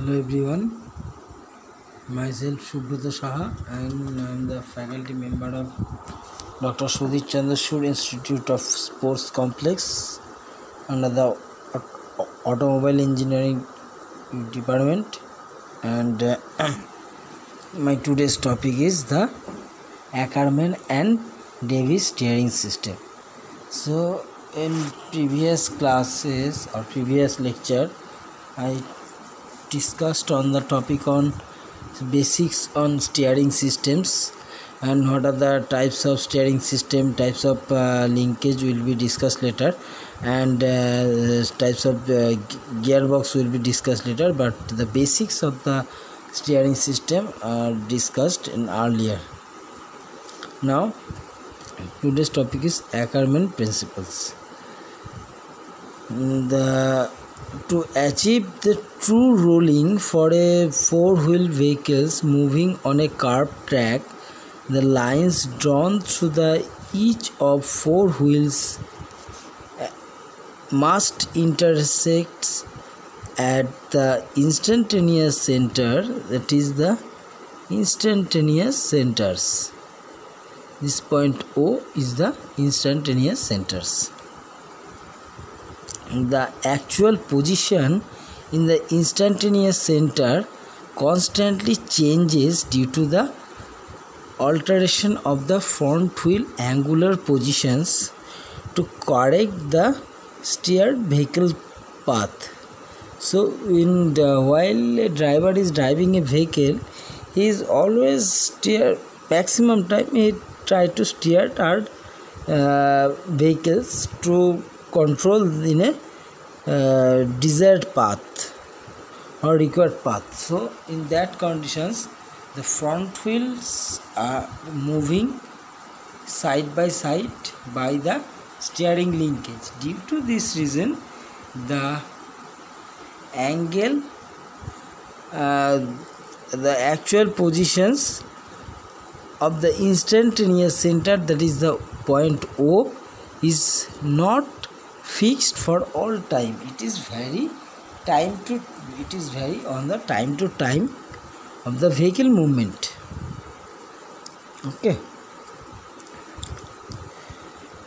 Hello everyone, myself Subrata Saha and I am the faculty member of Dr. Sudhir Chandrasur Institute of Sports Complex under the Automobile Engineering Department, and my today's topic is the Ackerman and Davis steering system. So in previous classes or previous lecture I discussed on the topic on basics on steering systems and what are the types of steering system, types of linkage will be discussed later, and types of gearbox will be discussed later, but the basics of the steering system are discussed in earlier. Now today's topic is Ackerman principles. To achieve the true rolling for a four-wheel vehicles moving on a curved track, the lines drawn through the each of four wheels must intersect at the instantaneous center, that is the instantaneous centers. This point O is the instantaneous centers. The actual position in the instantaneous center constantly changes due to the alteration of the front wheel angular positions to correct the steered vehicle path. So while a driver is driving a vehicle, he is always steer maximum time he try to steer our vehicles to control in a desired path or required path. So in that conditions the front wheels are moving side by side by the steering linkage. Due to this reason the angle the actual positions of the instantaneous center, that is the point O, is not fixed for all time. It is vary on the time to time of the vehicle movement. Okay,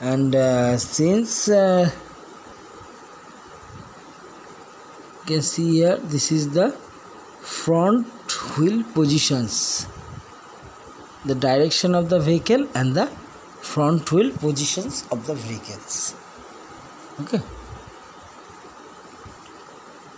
and since you can see here, this is the front wheel positions, the direction of the vehicle and the front wheel positions of the vehicles. Okay,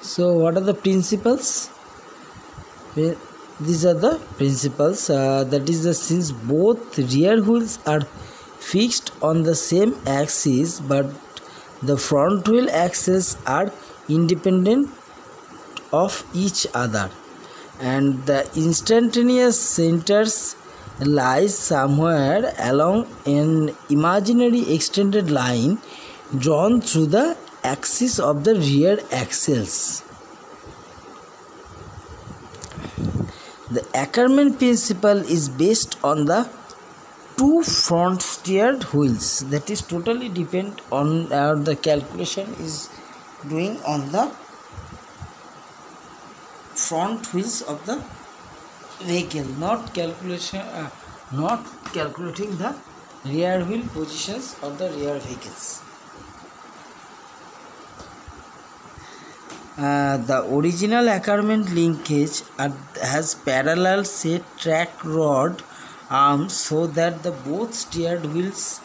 so what are the principles? These are the principles, that is the since both rear wheels are fixed on the same axis but the front wheel axes are independent of each other and the instantaneous centers lies somewhere along an imaginary extended line drawn through the axis of the rear axles. The Ackerman principle is based on the two front steered wheels, that is totally depend on the calculation is doing on the front wheels of the vehicle, not calculation not calculating the rear wheel positions of the rear vehicles. The original Ackerman linkage has parallel set track rod arms so that the both steered wheels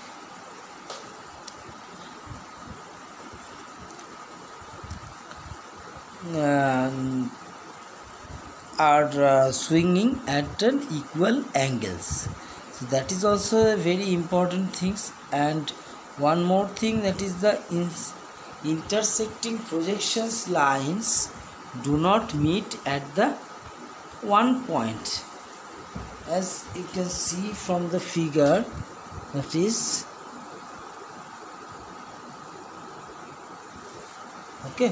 are swinging at an equal angles. So that is also a very important things. And one more thing, that is the intersecting projections lines do not meet at the one point, as you can see from the figure, that is okay.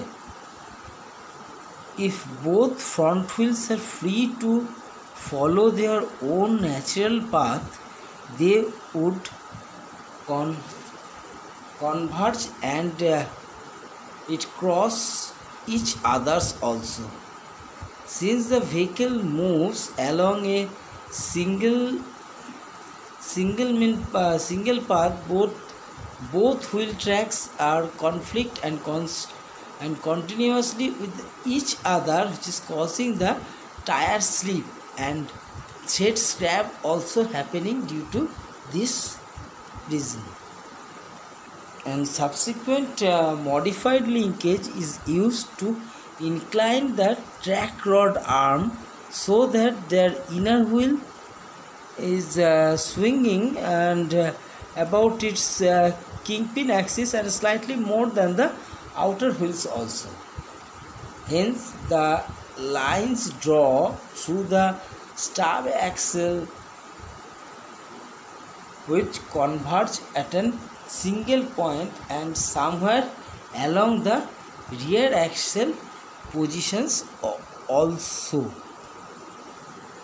If both front wheels are free to follow their own natural path, they would converge and it cross each others also. Since the vehicle moves along a single path, both wheel tracks are conflict and continuously with each other, which is causing the tire slip and thread scrap also happening due to this reason. And subsequent modified linkage is used to incline the track rod arm so that their inner wheel is swinging and about its kingpin axis and slightly more than the outer wheels also. Hence, the lines draw through the stub axle which converge at a single point and somewhere along the rear axle positions also.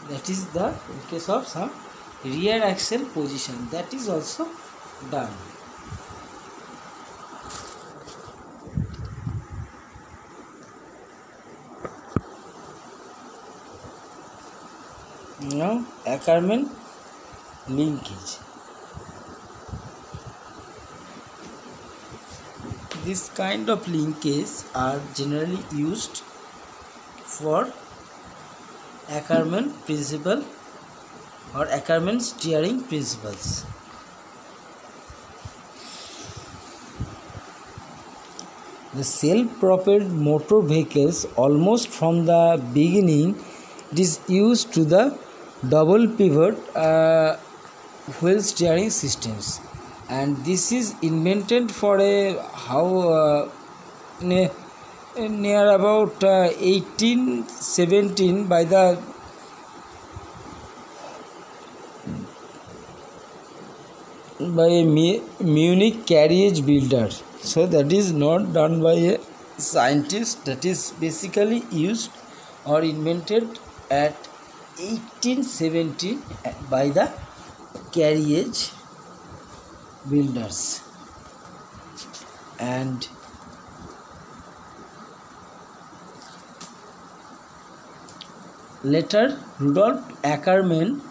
That is the in case of some rear axle position, that is also done. Now Ackermann linkage. This kind of linkage are generally used for Ackermann principle or Ackermann steering principles. The self-propelled motor vehicles, almost from the beginning, it is used to the double pivot wheel steering systems, and this is invented for near about 1817 by a Munich carriage builder. So that is not done by a scientist, that is basically used or invented at 1817 by the carriage builders. And later Rudolf Ackermann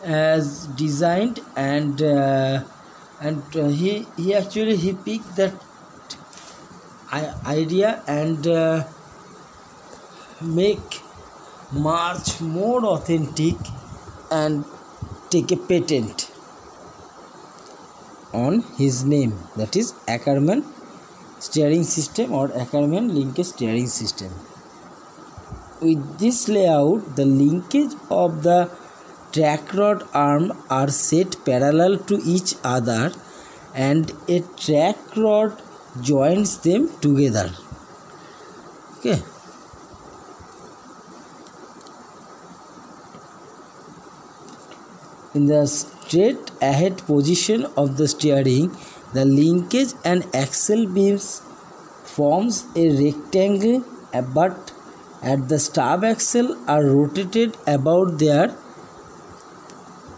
has designed and he picked that idea and make March more authentic and take a patent on his name, that is Ackermann steering system or Ackermann linkage steering system. With this layout, the linkage of the track rod arm are set parallel to each other and a track rod joins them together. Okay. In the straight ahead position of the steering, the linkage and axle beams forms a rectangle, but at the stub axle are rotated about their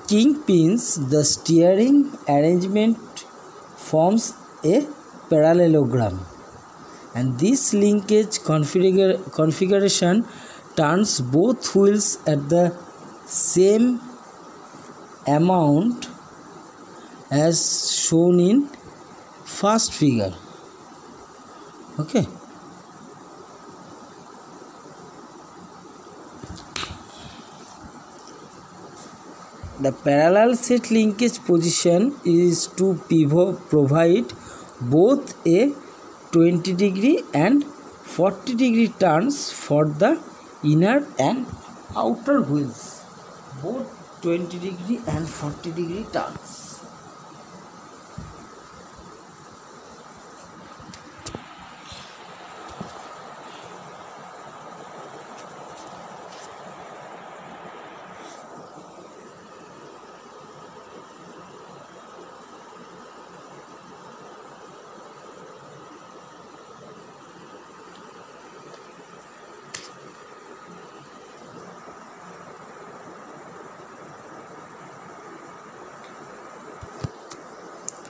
kingpins. The steering arrangement forms a parallelogram, and this linkage configuration turns both wheels at the same amount as shown in first figure. Okay. The parallel set linkage position is to provide both a 20 degree and 40 degree turns for the inner and outer wheels, both 20 degree and 40 degree turns.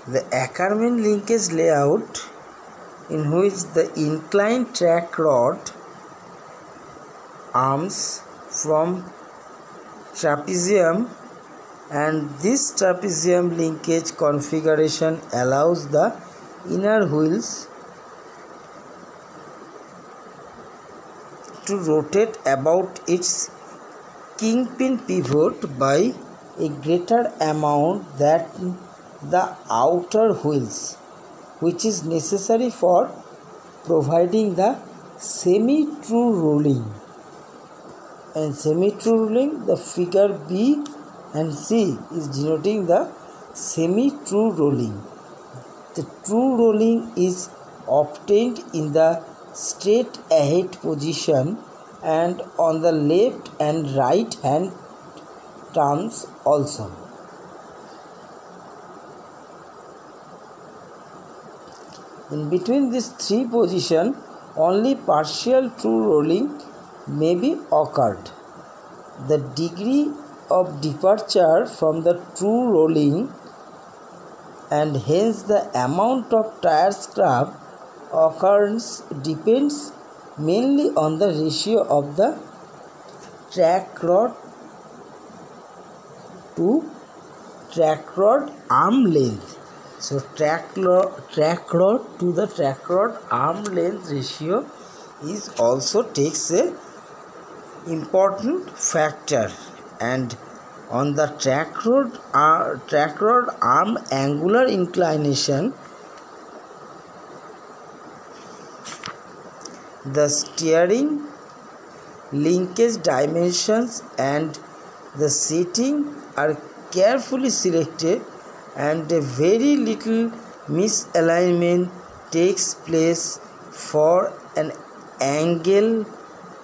The Ackermann linkage layout, in which the inclined track rod arms from trapezium, and this trapezium linkage configuration allows the inner wheels to rotate about its kingpin pivot by a greater amount than the outer wheels, which is necessary for providing the semi-true rolling. And semi-true rolling, the figure B and C is denoting the semi-true rolling. The true rolling is obtained in the straight ahead position and on the left and right hand turns also. In between these three positions, only partial true rolling may be occurred. The degree of departure from the true rolling and hence the amount of tire scrap occurrence depends mainly on the ratio of the track rod to track rod arm length. So track rod to the track rod arm length ratio is also takes a important factor, and on the track rod arm angular inclination, the steering linkage dimensions and the setting are carefully selected, and a very little misalignment takes place for an angle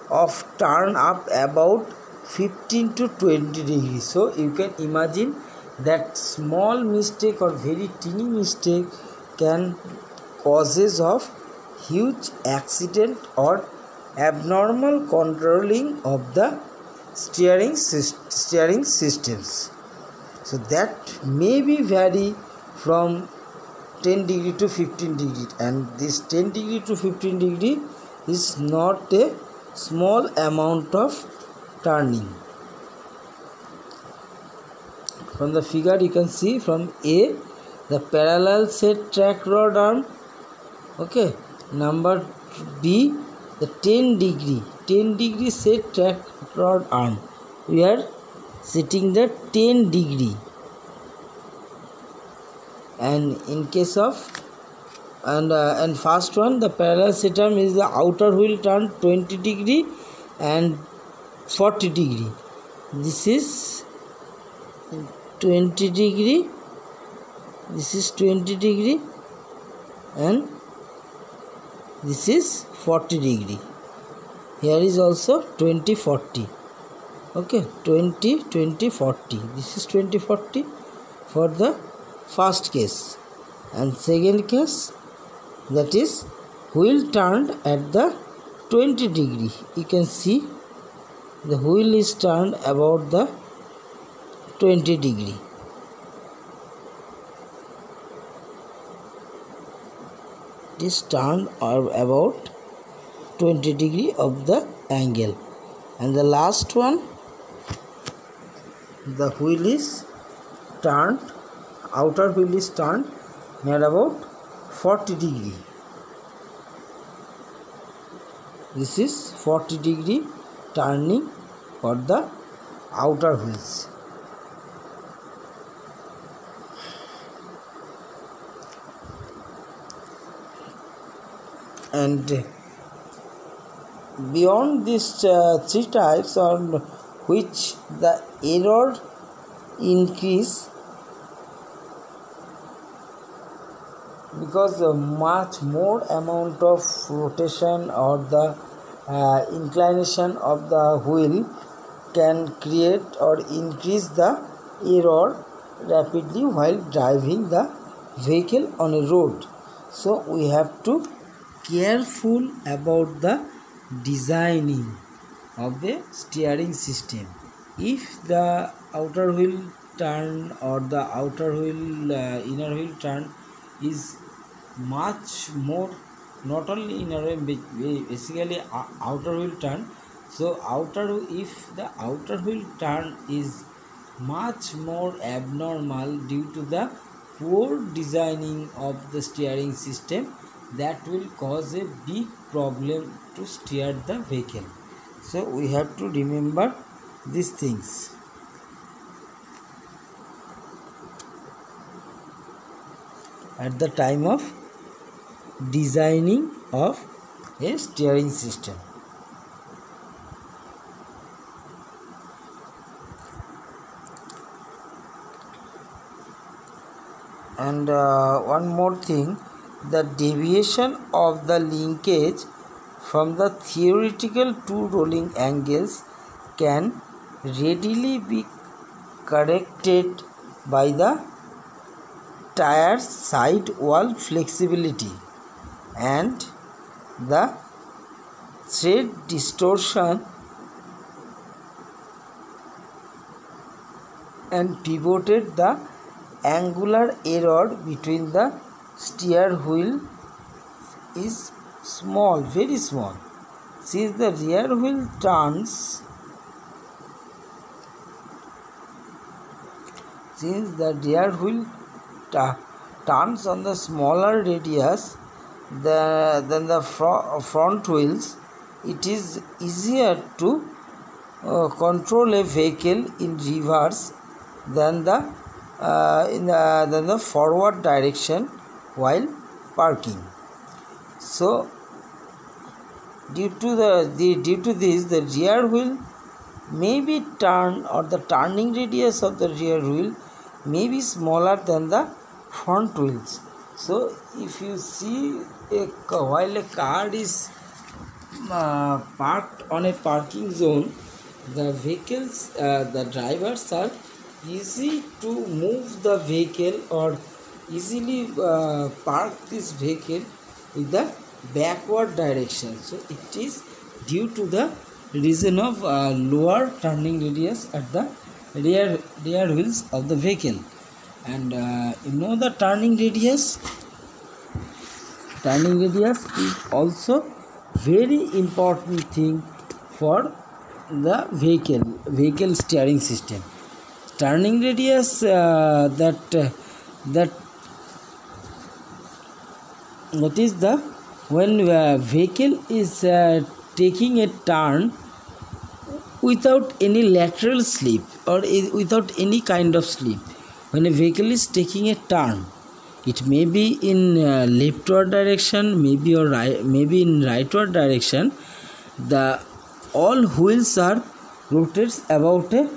of turn up about 15 to 20 degrees. So you can imagine that small mistake or very teeny mistake can causes of huge accident or abnormal controlling of the steering systems. So that may be vary from 10 degree to 15 degree, and this 10 degree to 15 degree is not a small amount of turning. From the figure you can see, from A, the parallel set track rod arm, okay, number B, the 10 degree set track rod arm. We are setting the 10 degree, and in case of and first one, the parallel set arm is the outer wheel turn 20 degree and 40 degree. This is 20 degree, this is 20 degree, and this is 40 degree. Here is also 20 40. Okay, 20 20 40. This is 20 40 for the first case, and second case, that is wheel turned at the 20 degree. You can see the wheel is turned about the 20 degree. It is turned about 20 degree of the angle. And the last one, the wheel is turned, outer wheel is turned near about 40 degree. This is 40 degree turning for the outer wheels. And beyond these three types on which the error increase, because much more amount of rotation or the inclination of the wheel can create or increase the error rapidly while driving the vehicle on a road. So we have to careful about the designing of the steering system. If the outer wheel turn or the outer wheel inner wheel turn is much more, not only inner wheel, basically outer wheel turn, So if the outer wheel turn is much more abnormal due to the poor designing of the steering system, that will cause a big problem to steer the vehicle. So we have to remember these things. At the time of designing of a steering system. And one more thing, the deviation of the linkage from the theoretical two rolling angles can readily be corrected by the tire side wall flexibility and the thread distortion and pivoted the angular error between the steer wheel is small, very small. Since the rear wheel turns on the smaller radius than the front wheels, it is easier to control a vehicle in reverse than the forward direction while parking. So due to this, the rear wheel may be turned, or the turning radius of the rear wheel may be smaller than the front wheels. So if you see while a car is parked on a parking zone, the drivers are easy to move the vehicle or easily park this vehicle in the backward direction. So it is due to the reason of lower turning radius at the rear wheels of the vehicle. And the turning radius is also very important thing for the vehicle steering system. Turning radius that is the when vehicle is taking a turn without any lateral slip or without any kind of slip. When a vehicle is taking a turn, it may be in leftward direction, maybe in rightward direction. All wheels are rotates about a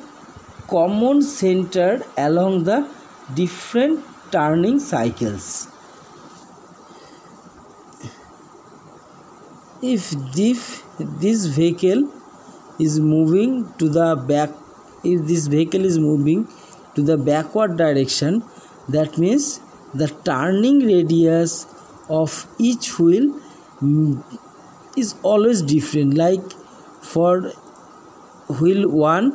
common center along the different turning cycles. If this vehicle is moving to the back, if this vehicle is moving to the backward direction, that means the turning radius of each wheel is always different. Like for wheel 1,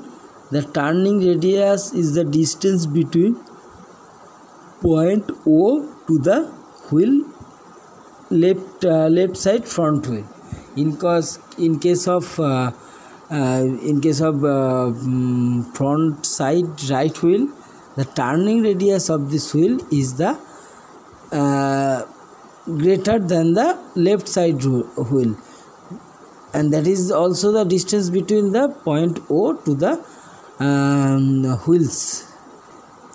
the turning radius is the distance between point O to the wheel left side front wheel. In case of front side right wheel, the turning radius of this wheel is the greater than the left side wheel, and that is also the distance between the point O to the wheels,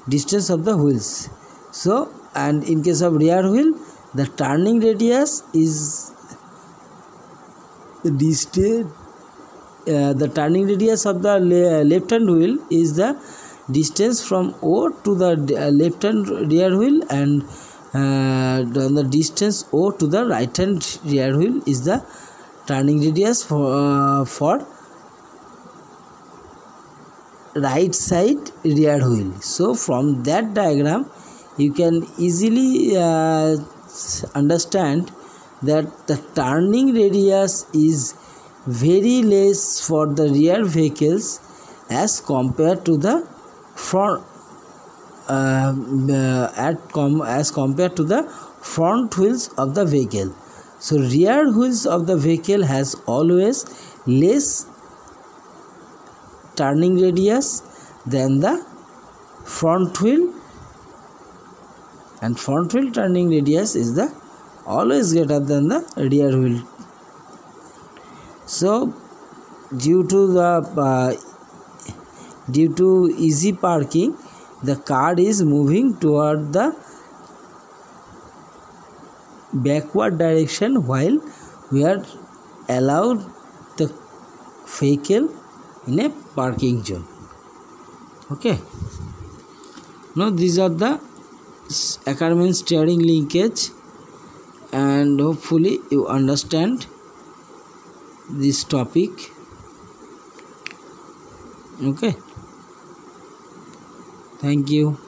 distance of the wheels. So, and in case of rear wheel, the turning radius is the distance. The turning radius of the left hand wheel is the distance from O to the left hand rear wheel, and the distance O to the right hand rear wheel is the turning radius for right side rear wheel. So from that diagram you can easily understand that the turning radius is very less for the rear vehicles as compared to the front as compared to the front wheels of the vehicle. So rear wheels of the vehicle has always less turning radius than the front wheel, and front wheel turning radius is the always greater than the rear wheel. So due to easy parking, the car is moving toward the backward direction while we are allowed the vehicle in a parking zone. Okay, now these are the Ackermann steering linkage, and hopefully you understand this topic. Okay, thank you.